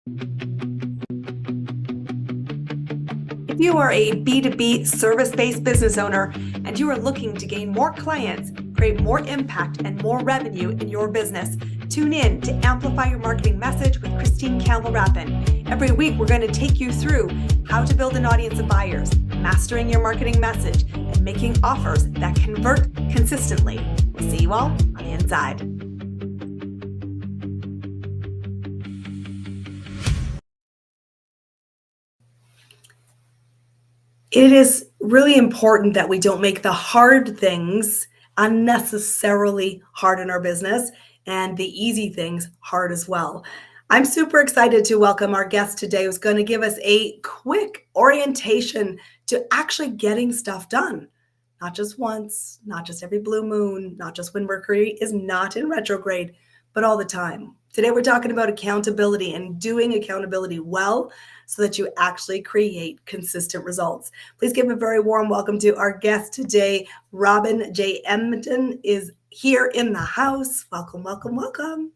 If you are a B2B service-based business owner and you are looking to gain more clients, create more impact, and more revenue in your business, tune in to Amplify Your Marketing Message with Campbell Rapin. Every week, we're going to take you through how to build an audience of buyers, mastering your marketing message, and making offers that convert consistently. We'll see you all on the inside. It is really important that we don't make the hard things unnecessarily hard in our business and the easy things hard as well. I'm super excited to welcome our guest today who's going to give us a quick orientation to actually getting stuff done. Not just once, not just every blue moon, not just when Mercury is not in retrograde, but all the time. Today, we're talking about accountability and doing accountability well so that you actually create consistent results. Please give a very warm welcome to our guest today. Robin J. Emdon is here in the house. Welcome, welcome, welcome.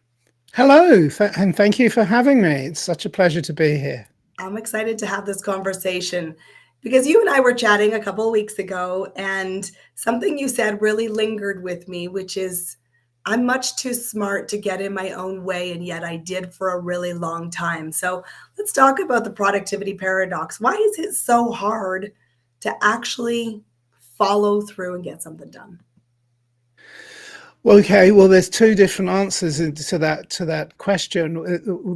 Hello, and thank you for having me. It's such a pleasure to be here. I'm excited to have this conversation because you and I were chatting a couple of weeks ago, and something you said really lingered with me, which is, I'm much too smart to get in my own way, and yet I did for a really long time. So let's talk about the productivity paradox. Why is it so hard to actually follow through and get something done? Okay, well, there's two different answers to that question.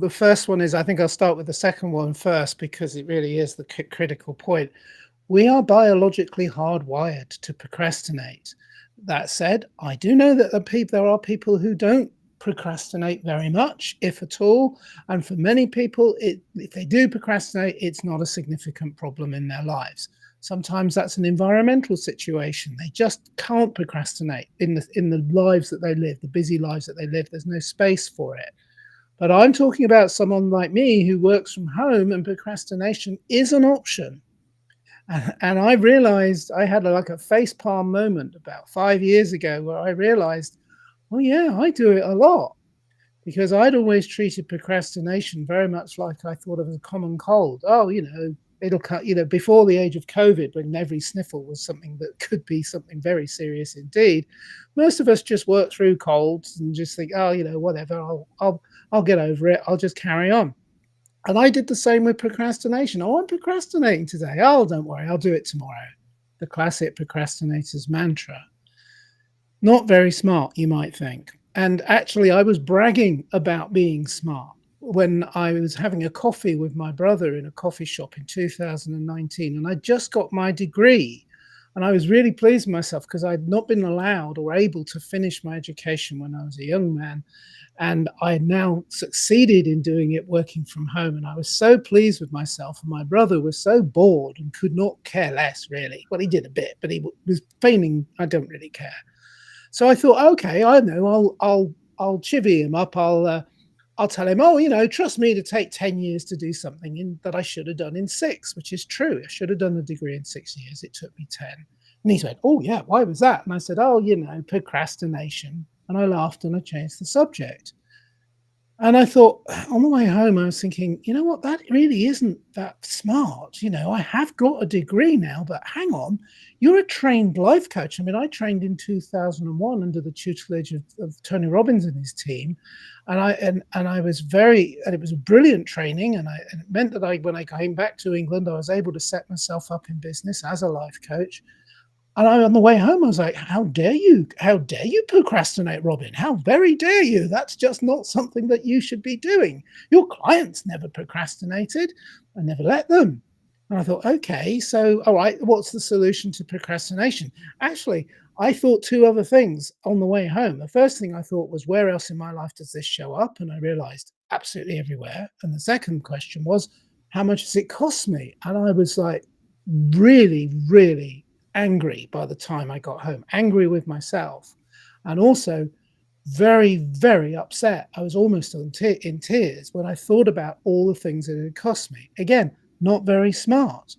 The first one is, I think I'll start with the second one first, because it really is the critical point. We are biologically hardwired to procrastinate. That said, I do know that there are people who don't procrastinate very much, if at all. And for many people, if they do procrastinate, it's not a significant problem in their lives. Sometimes that's an environmental situation. They just can't procrastinate in the lives that they live, the busy lives that they live. There's no space for it. But I'm talking about someone like me who works from home, and procrastination is an option. And I realized I had like a facepalm moment about 5 years ago where I realized, oh yeah, I do it a lot, because I'd always treated procrastination very much like I thought of as a common cold. Oh, it'll cut, before the age of COVID, when every sniffle was something that could be something very serious indeed. Most of us just work through colds and just think, oh, whatever, I'll get over it. I'll just carry on. And I did the same with procrastination. Oh, I'm procrastinating today. Oh, don't worry, I'll do it tomorrow. The classic procrastinator's mantra. Not very smart, you might think. And actually, I was bragging about being smart when I was having a coffee with my brother in a coffee shop in 2019. And I just got my degree. And I was really pleased with myself because I'd not been allowed or able to finish my education when I was a young man. And I had now succeeded in doing it working from home. And I was so pleased with myself. And my brother was so bored and could not care less, really. Well, he did a bit, but he was feigning, I don't really care. So I thought, okay, I know, I'll chivvy him up. I'll tell him, oh, trust me to take 10 years to do something that I should have done in 6, which is true. I should have done the degree in 6 years. It took me 10. And he went, oh, yeah, why was that? And I said, oh, procrastination. And I laughed and I changed the subject. And I thought, on the way home, I was thinking, you know what, that really isn't that smart. I have got a degree now, but hang on, you're a trained life coach. I mean, I trained in 2001 under the tutelage of Tony Robbins and his team. And I was and it was a brilliant training. And it meant that when I came back to England, I was able to set myself up in business as a life coach. And on the way home, I was like, how dare you? How dare you procrastinate, Robin? How very dare you? That's just not something that you should be doing. Your clients never procrastinated. I never let them. And I thought, okay, so, all right, what's the solution to procrastination? Actually, I thought 2 other things on the way home. The first thing I thought was, where else in my life does this show up? And I realized absolutely everywhere. And the second question was, how much does it cost me? And I was like, really, really angry by the time I got home, angry with myself, and also very, very upset. I was almost in tears when I thought about all the things that it had cost me. Again, not very smart.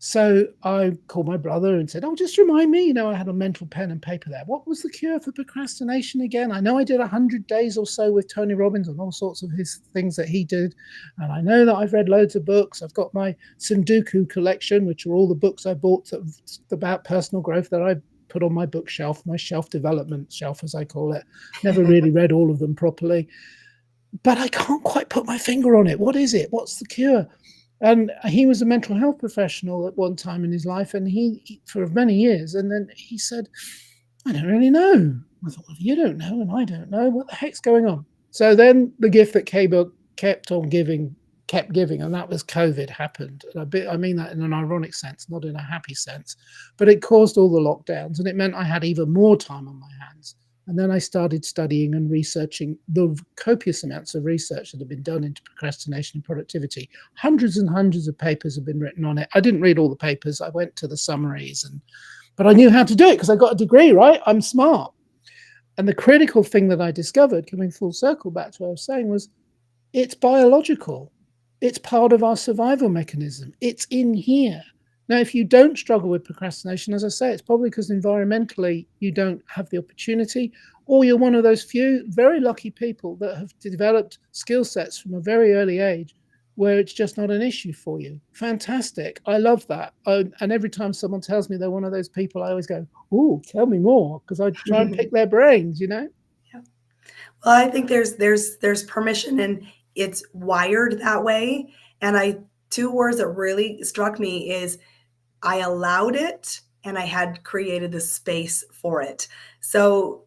So I called my brother and said, "Oh, just remind me, I had a mental pen and paper there. What was the cure for procrastination again? I know I did 100 days or so with Tony Robbins and all sorts of his things that he did. And I know that I've read loads of books. I've got my Sundoku collection, which are all the books I bought about personal growth that I put on my bookshelf, my shelf development shelf, as I call it. Never really read all of them properly. But I can't quite put my finger on it. What is it? What's the cure?" And he was a mental health professional at one time in his life, and he for many years. And then he said, "I don't really know." I thought, "Well, you don't know, and I don't know. What the heck's going on?" So then the gift that Campbell kept giving, and that was COVID happened. I mean that in an ironic sense, not in a happy sense. But it caused all the lockdowns, and it meant I had even more time on my hands. And then I started studying and researching the copious amounts of research that have been done into procrastination and productivity. Hundreds and hundreds of papers have been written on it. I didn't read all the papers. I went to the summaries, but I knew how to do it because I got a degree, right? I'm smart. And the critical thing that I discovered, coming full circle back to what I was saying, was it's biological. It's part of our survival mechanism. It's in here. Now, if you don't struggle with procrastination, as I say, it's probably because environmentally you don't have the opportunity, or you're one of those few very lucky people that have developed skill sets from a very early age where it's just not an issue for you. Fantastic. I love that. And every time someone tells me they're one of those people, I always go, "Oh, tell me more," because I try and pick their brains, Yeah. Well, I think there's permission, and it's wired that way. And 2 words that really struck me is I allowed it and I had created the space for it. So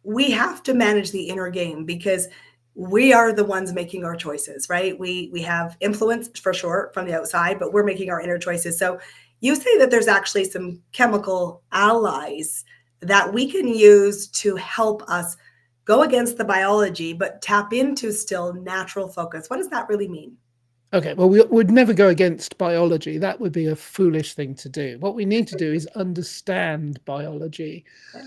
we have to manage the inner game because we are the ones making our choices, right? We have influence for sure from the outside, but we're making our inner choices. So you say that there's actually some chemical allies that we can use to help us go against the biology, but tap into still natural focus. What does that really mean? Okay, well, we would never go against biology. That would be a foolish thing to do. What we need to do is understand biology. Okay.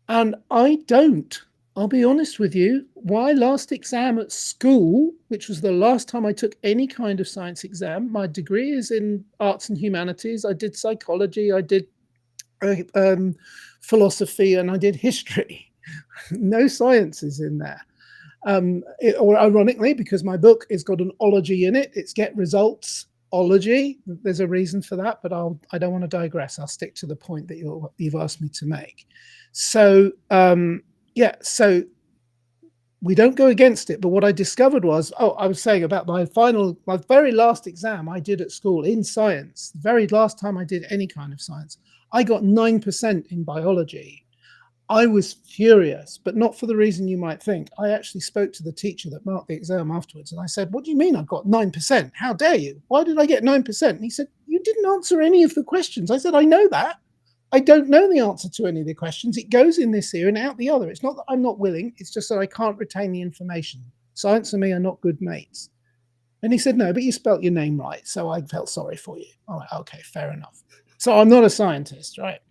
And I don't. I'll be honest with you. My last exam at school, which was the last time I took any kind of science exam, my degree is in arts and humanities. I did psychology, I did philosophy, and I did history. No sciences in there. Or ironically, because my book has got an ology in it, it's Get Results ology. There's a reason for that, but I don't want to digress. I'll stick to the point that you've asked me to make. So so we don't go against it. But what I discovered was, I was saying about my very last exam I did at school in science, the very last time I did any kind of science, I got 9% in biology. I was furious, but not for the reason you might think. I actually spoke to the teacher that marked the exam afterwards, and I said, "What do you mean I got 9%? How dare you? Why did I get 9%? And he said, "You didn't answer any of the questions." I said, "I know that. I don't know the answer to any of the questions. It goes in this ear and out the other. It's not that I'm not willing. It's just that I can't retain the information. Science and me are not good mates." And he said, "No, but you spelt your name right." So I felt sorry for you. All right, okay, fair enough. So I'm not a scientist, right?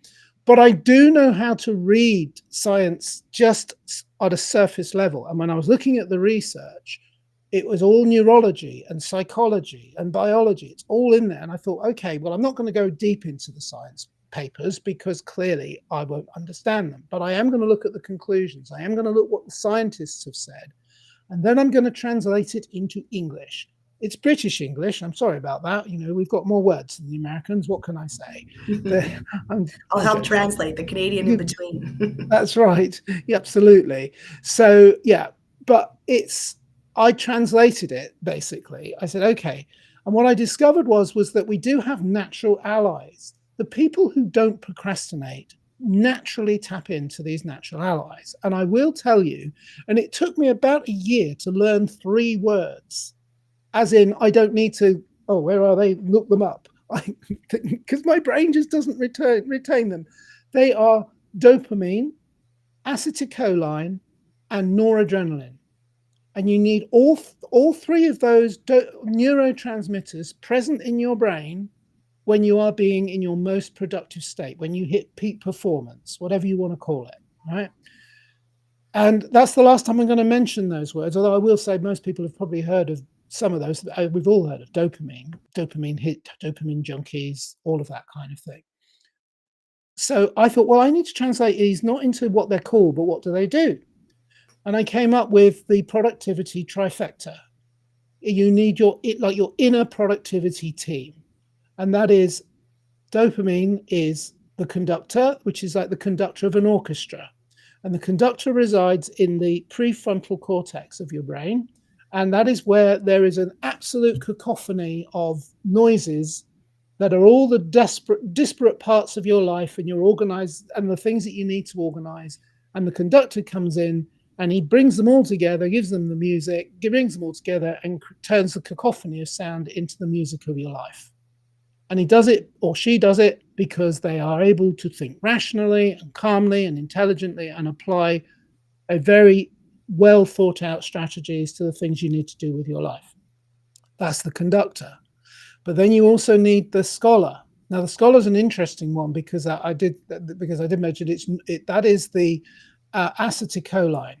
But I do know how to read science just at a surface level. And when I was looking at the research, it was all neurology and psychology and biology. It's all in there. And I thought, okay, well, I'm not going to go deep into the science papers because clearly I won't understand them. But I am going to look at the conclusions. I am going to look what the scientists have said. And then I'm going to translate it into English. It's British English. I'm sorry about that. We've got more words than the Americans. What can I say? I'll help translate the Canadian in between. That's right. Yeah, absolutely. So, but I translated it basically. I said, okay. And what I discovered was that we do have natural allies. The people who don't procrastinate naturally tap into these natural allies. And I will tell you, and it took me about a year to learn 3 words. As in, I don't need to, where are they? Look them up. Because my brain just doesn't retain them. They are dopamine, acetylcholine, and noradrenaline. And you need all 3 of those neurotransmitters present in your brain when you are being in your most productive state, when you hit peak performance, whatever you want to call it, right? And that's the last time I'm going to mention those words, although I will say most people have probably heard of some of those, we've all heard of dopamine hit, dopamine junkies, all of that kind of thing. So I thought, well, I need to translate these not into what they're called, but what do they do? And I came up with the productivity trifecta. You need your inner productivity team. And that is, dopamine is the conductor, which is like the conductor of an orchestra. And the conductor resides in the prefrontal cortex of your brain. And that is where there is an absolute cacophony of noises that are all the disparate parts of your life, and you're organized, and the things that you need to organize. And the conductor comes in and he brings them all together, gives them the music, brings them all together, and turns the cacophony of sound into the music of your life. And he does it, or she does it, because they are able to think rationally and calmly and intelligently and apply a very well thought out strategies to the things you need to do with your life. That's the conductor. But then you also need the scholar. Now, the scholar is an interesting one because I did mention that is the acetylcholine.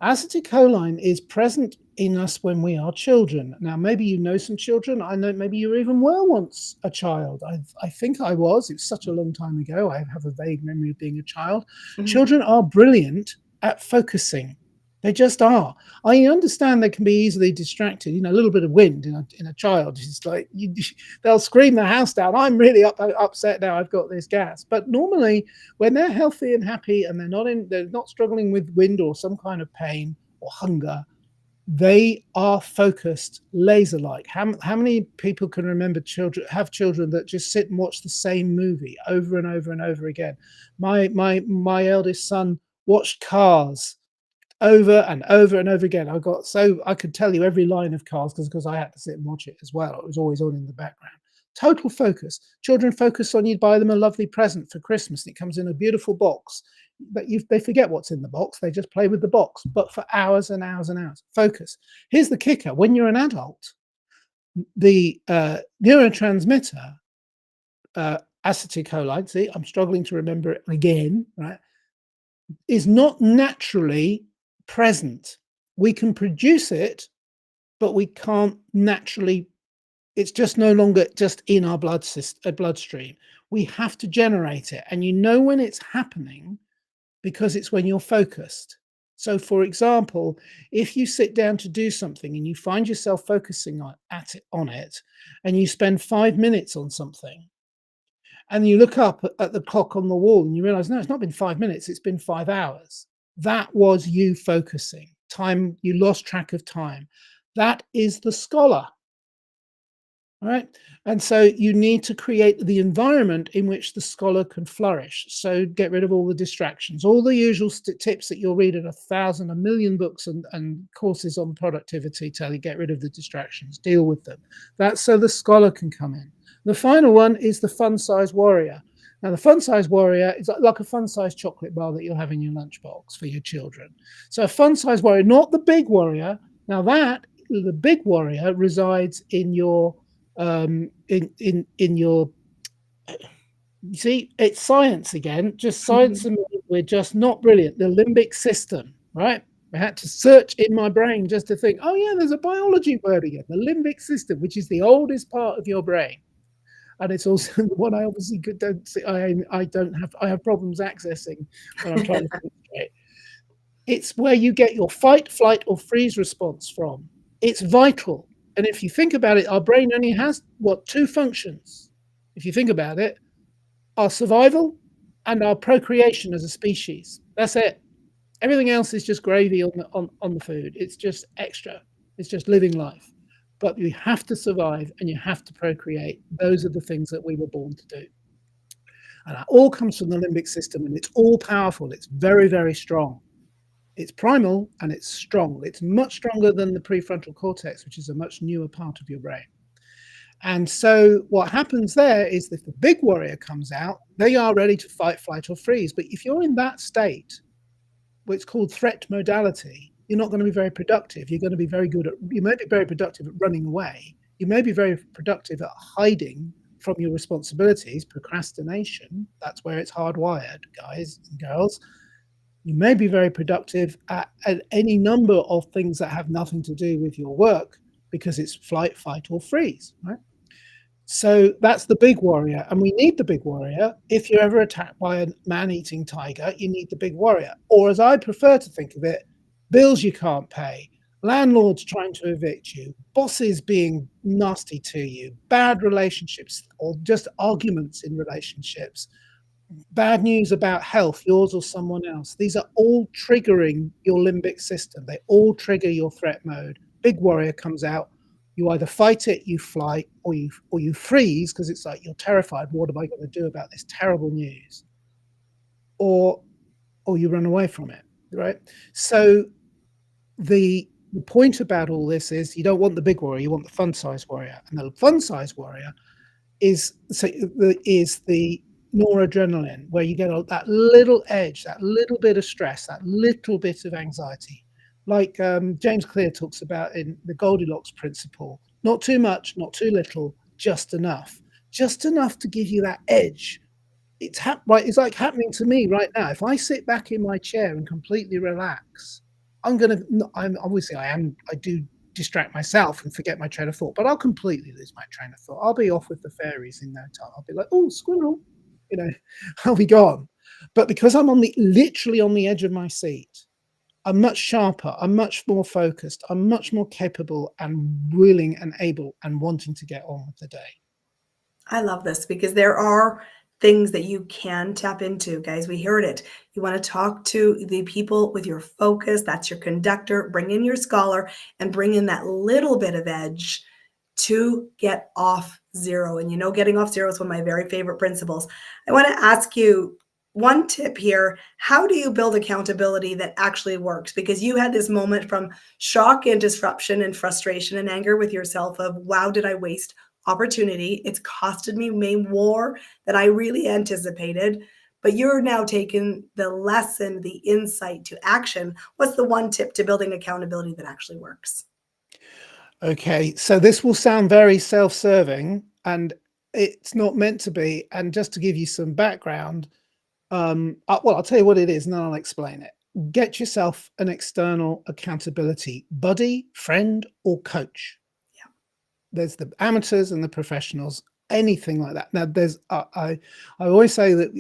Acetylcholine is present in us when we are children. Now, maybe you know some children. I know maybe you even were once a child. I think I was. It was such a long time ago. I have a vague memory of being a child. Mm-hmm. Children are brilliant at focusing. They just are. I understand they can be easily distracted. You know, a little bit of wind in a child is like, they'll scream their house down. I'm really upset now. I've got this gas. But normally, when they're healthy and happy and they're not struggling with wind or some kind of pain or hunger, they are focused, laser-like. How many people can remember have children that just sit and watch the same movie over and over and over again? My eldest son watched Cars over and over and over again. I could tell you every line of Cars because I had to sit and watch it as well. It was always on in the background. Total focus. Children focus on, you buy them a lovely present for Christmas. It comes in a beautiful box, but they forget what's in the box. They just play with the box, but for hours and hours and hours. Focus. Here's the kicker. When you're an adult, the neurotransmitter, acetylcholine, see, I'm struggling to remember it again, right, is not naturally present. We can produce it, but we can't naturally. It's just no longer just in our bloodstream. We have to generate it, and you know when it's happening because it's when you're focused. So, for example, if you sit down to do something and you find yourself focusing on it, and you spend 5 minutes on something, and you look up at the clock on the wall and you realize, no, it's not been 5 minutes, it's been 5 hours. That was you focusing. Time, you lost track of time. That is the scholar. All right. And so you need to create the environment in which the scholar can flourish. So get rid of all the distractions, all the usual tips that you'll read in a million books and courses on productivity tell you get rid of the distractions, deal with them. That's so the scholar can come in. The final one is the fun-size warrior. Now, the fun-size warrior is like a fun-size chocolate bar that you'll have in your lunchbox for your children. So a fun-size warrior, not the big warrior. Now the big warrior resides in your in your. You see, it's science again. Just science, and we're just not brilliant. The limbic system, right? I had to search in my brain just to think, oh yeah, there's a biology word again. The limbic system, which is the oldest part of your brain. And it's also the one I obviously don't see. I have problems accessing when I'm trying to concentrate. It's where you get your fight, flight, or freeze response from. It's vital. And if you think about it, our brain only has two functions. If you think about it, our survival and our procreation as a species. That's it. Everything else is just gravy on the food. It's just extra. It's just living life. But you have to survive and you have to procreate. Those are the things that we were born to do. And that all comes from the limbic system, and it's all powerful. It's very, very strong. It's primal and it's strong. It's much stronger than the prefrontal cortex, which is a much newer part of your brain. And so what happens there is that if the big warrior comes out, they are ready to fight, flight, or freeze. But if you're in that state, what's called threat modality, you're not going to be very productive. You're going to be you may be very productive at running away. You may be very productive at hiding from your responsibilities, procrastination. That's where it's hardwired, guys and girls. You may be very productive at any number of things that have nothing to do with your work, because it's flight, fight, or freeze, right? So that's the big warrior, and we need the big warrior. If you're ever attacked by a man-eating tiger, you need the big warrior. Or as I prefer to think of it, bills you can't pay, landlords trying to evict you, bosses being nasty to you, bad relationships, or just arguments in relationships, bad news about health, yours or someone else. These are all triggering your limbic system. They all trigger your threat mode. Big warrior comes out. You either fight it, you fly, or you freeze because it's like you're terrified. What am I going to do about this terrible news? Or you run away from it, right? So the point about all this is you don't want the big warrior, you want the fun size warrior. And the fun size warrior is the noradrenaline, where you get that little edge, that little bit of stress, that little bit of anxiety. Like James Clear talks about in the Goldilocks principle, not too much, not too little, just enough to give you that edge. It's like happening to me right now. If I sit back in my chair and completely relax, I do distract myself and forget my train of thought, but I'll completely lose my train of thought. I'll be off with the fairies in no time. I'll be like, oh, squirrel, I'll be gone. But because I'm literally on the edge of my seat, I'm much sharper, I'm much more focused, I'm much more capable and willing and able and wanting to get on with the day. I love this because there are things that you can tap into, guys. We heard it. You want to talk to the people with your focus. That's your conductor. Bring in your scholar and bring in that little bit of edge to get off zero. And getting off zero is one of my very favorite principles. I want to ask you one tip here. How do you build accountability that actually works? Because you had this moment from shock and disruption and frustration and anger with yourself of, wow, did I waste opportunity? It's costed me more than I really anticipated. But you're now taking the lesson, the insight to action. What's the one tip to building accountability that actually works? Okay, so this will sound very self-serving, and it's not meant to be. And just to give you some background, I'll tell you what it is and then I'll explain it. Get yourself an external accountability buddy, friend, or coach. Yeah. There's the amateurs and the professionals, anything like that. Now, I always say that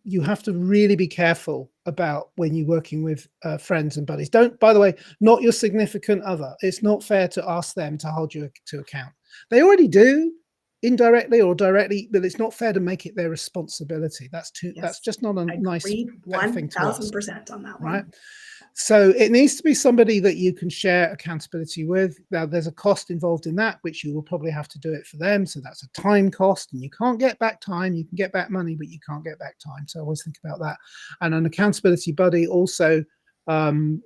you have to really be careful about when you're working with friends and buddies. By the way, not your significant other. It's not fair to ask them to hold you to account. They already do, indirectly or directly, but it's not fair to make it their responsibility. That's just not a nice thing to ask. 1,000% on that one. Right? So it needs to be somebody that you can share accountability with. Now, there's a cost involved in that, which you will probably have to do it for them. So that's a time cost, and you can't get back time. You can get back money, but you can't get back time. So always think about that. And an accountability buddy also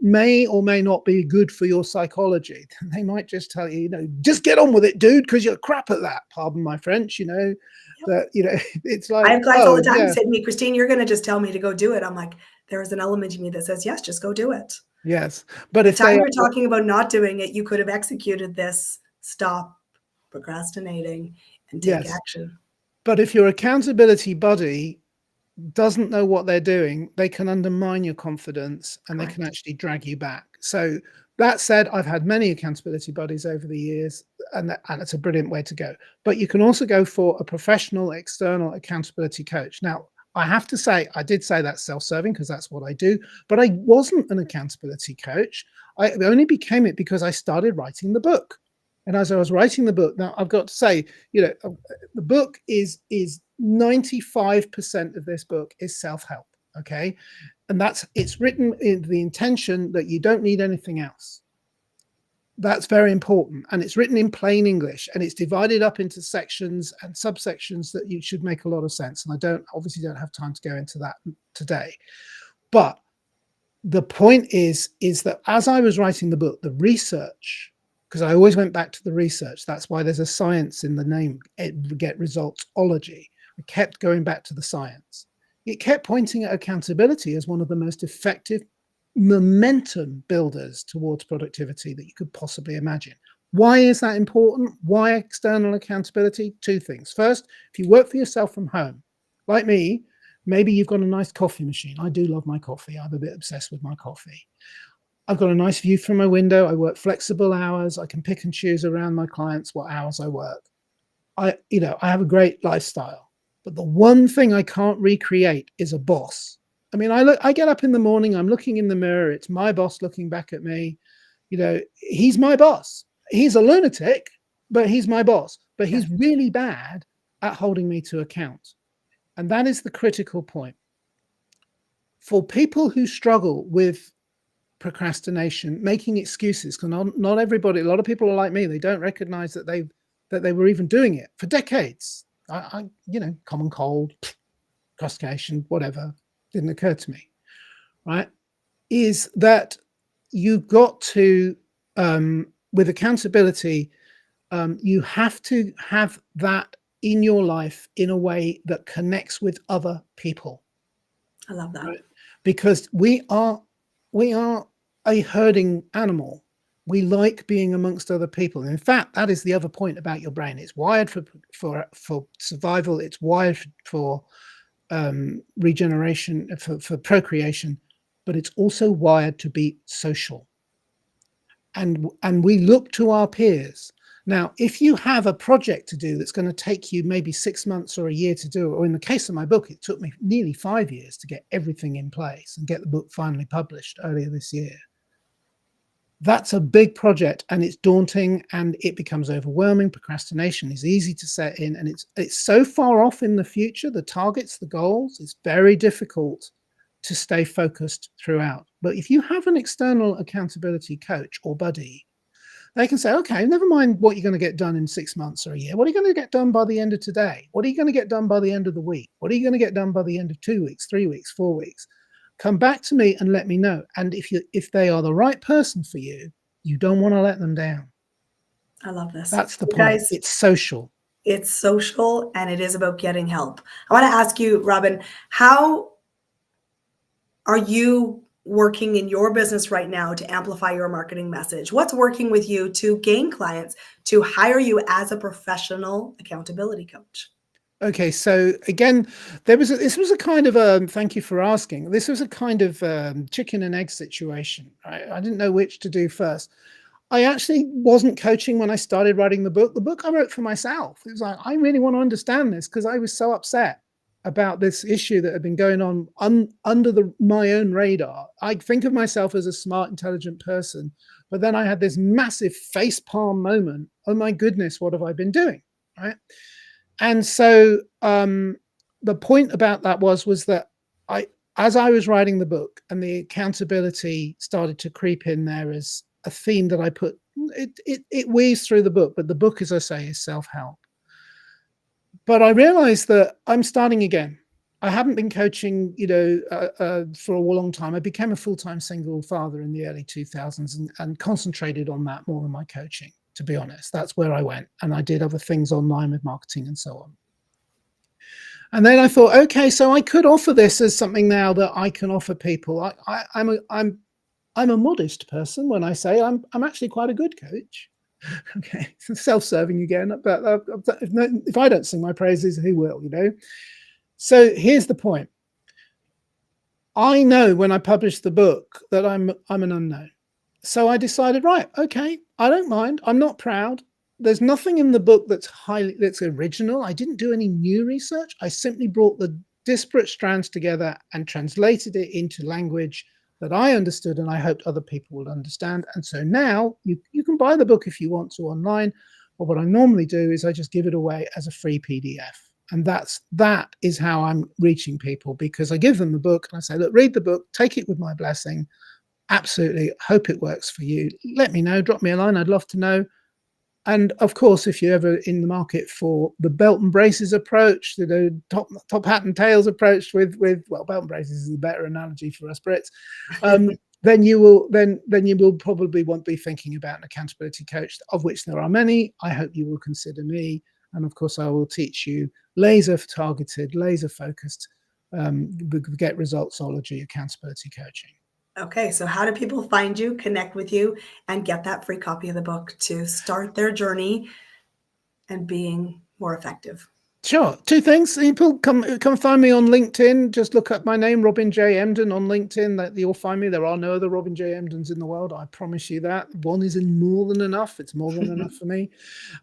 may or may not be good for your psychology. They might just tell you, just get on with it, dude, because you're crap at that. Pardon my French, that, it's like, I have clients all the time say to me, Christine, you're going to just tell me to go do it. I'm like, there is an element in me that says, yes, just go do it. Yes. But if the time you're talking about not doing it, you could have executed this. Stop procrastinating and take action. But if your accountability buddy doesn't know what they're doing, they can undermine your confidence and Correct. They can actually drag you back. So that said, I've had many accountability buddies over the years, and it's a brilliant way to go. But you can also go for a professional external accountability coach. Now, I have to say, I did say that's self-serving because that's what I do, but I wasn't an accountability coach. I only became it because I started writing the book. And as I was writing the book, now I've got to say, the book is 95% of this book is self-help. Okay. And it's written in the intention that you don't need anything else. That's very important. And it's written in plain English, and it's divided up into sections and subsections that you should make a lot of sense. And I obviously don't have time to go into that today. But the point is that as I was writing the book, the research, because I always went back to the research. That's why there's a science in the name, Get Resultsology. I kept going back to the science. It kept pointing at accountability as one of the most effective momentum builders towards productivity that you could possibly imagine. Why is that important? Why external accountability? Two things. First, if you work for yourself from home, like me, maybe you've got a nice coffee machine. I do love my coffee. I'm a bit obsessed with my coffee. I've got a nice view from my window. I work flexible hours. I can pick and choose around my clients what hours I work. I have a great lifestyle. But the one thing I can't recreate is a boss. I mean, I get up in the morning, I'm looking in the mirror, it's my boss looking back at me. He's my boss. He's a lunatic, but he's my boss. But he's really bad at holding me to account. And that is the critical point. For people who struggle with procrastination, making excuses, because not everybody, a lot of people are like me, they don't recognize that they were even doing it for decades. Common cold, procrastination, whatever, didn't occur to me, right? Is that you've got to, with accountability, you have to have that in your life in a way that connects with other people. I love that. Right? Because we are a herding animal. We like being amongst other people. And in fact, that is the other point about your brain. It's wired for survival. It's wired for regeneration, for procreation, but it's also wired to be social. And we look to our peers. Now, if you have a project to do that's going to take you maybe 6 months or a year to do, or in the case of my book, it took me nearly 5 years to get everything in place and get the book finally published earlier this year. That's a big project, and it's daunting, and it becomes overwhelming. Procrastination is easy to set in, and it's so far off in the future, the targets, the goals, it's very difficult to stay focused throughout. But if you have an external accountability coach or buddy, they can say, okay, never mind what you're going to get done in 6 months or a year. What are you going to get done by the end of today? What are you going to get done by the end of the week? What are you going to get done by the end of 2 weeks, 3 weeks, 4 weeks? Come back to me and let me know. And if they are the right person for you, you don't want to let them down. I love this. That's the point. Guys, it's social. It's social, and it is about getting help. I want to ask you, Rapin, how are you working in your business right now to amplify your marketing message? What's working with you to gain clients, to hire you as a professional accountability coach? Okay, so again, this was a kind of thank you for asking. This was a kind of chicken and egg situation. I didn't know which to do first. I actually wasn't coaching when I started writing the book. The book I wrote for myself. It was like, I really want to understand this because I was so upset about this issue that had been going on under my own radar. I think of myself as a smart, intelligent person, but then I had this massive facepalm moment. Oh my goodness, what have I been doing? Right. And so the point about that was that as I was writing the book and the accountability started to creep in there as a theme that I put, it weaves through the book, but the book, as I say, is self-help. But I realized that I'm starting again. I haven't been coaching, for a long time. I became a full-time single father in the early 2000s and concentrated on that more than my coaching. To be honest, that's where I went, and I did other things online with marketing and so on. And then I thought, okay, so I could offer this as something now that I can offer people. I'm a modest person when I say I'm actually quite a good coach. Okay, it's self-serving again, but if I don't sing my praises, who will? So here's the point. I know when I published the book that I'm an unknown. So I decided, right, okay, I don't mind. I'm not proud. There's nothing in the book that's original. I didn't do any new research. I simply brought the disparate strands together and translated it into language that I understood and I hoped other people would understand. And so now you can buy the book if you want to online, but what I normally do is I just give it away as a free PDF. And that is how I'm reaching people, because I give them the book and I say, look, read the book, take it with my blessing. Absolutely. Hope it works for you. Let me know. Drop me a line. I'd love to know. And of course, if you're ever in the market for the belt and braces approach, the top hat and tails approach with belt and braces is a better analogy for us Brits, then you will probably want to be thinking about an accountability coach, of which there are many. I hope you will consider me. And of course, I will teach you laser targeted, laser focused, get resultsology accountability coaching. Okay, so how do people find you, connect with you, and get that free copy of the book to start their journey and being more effective? Sure. Two things. People come find me on LinkedIn. Just look up my name, Robin J. Emdon, on LinkedIn. That you'll find me. There are no other Robin J. Emdons in the world. I promise you that. One is more than enough. It's more than enough for me.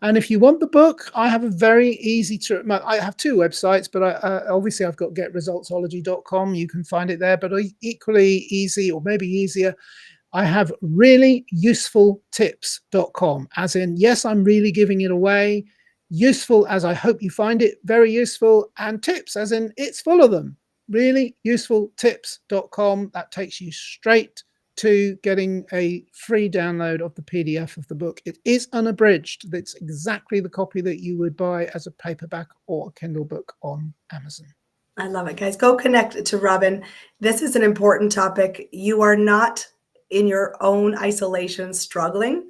And if you want the book, I have a very easy to. I have two websites, but obviously I've got getresultsology.com. You can find it there. But equally easy, or maybe easier, I have really useful tips.com. As in, yes, I'm really giving it away. Useful, as I hope you find it very useful, and tips, as in it's full of them. Really useful tips.com. That takes you straight to getting a free download of the PDF of the book. It is unabridged. It's exactly the copy that you would buy as a paperback or a Kindle book on Amazon. I love it, guys. Go connect to Robin. This is an important topic. You are not in your own isolation struggling.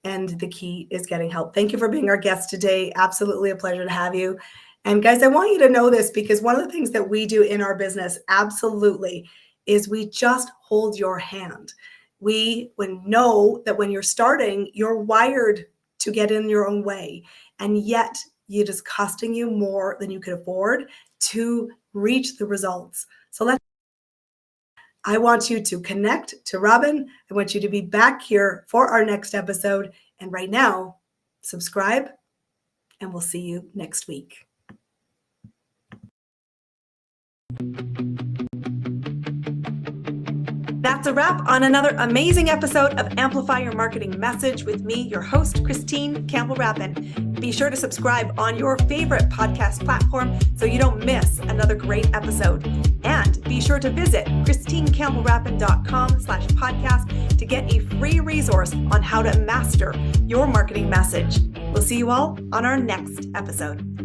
And the key is getting help. Thank you for being our guest today. Absolutely a pleasure to have you. And guys, I want you to know this, because one of the things that we do in our business, absolutely, is we just hold your hand. We know that when you're starting, you're wired to get in your own way. And yet it is costing you more than you could afford to reach the results. So I want you to connect to Robin. I want you to be back here for our next episode. And right now, subscribe, and we'll see you next week. That's a wrap on another amazing episode of Amplify Your Marketing Message with me, your host, Christine Campbell Rapin. Be sure to subscribe on your favorite podcast platform so you don't miss another great episode. And be sure to visit christinecampbellrapin.com/podcast to get a free resource on how to master your marketing message. We'll see you all on our next episode.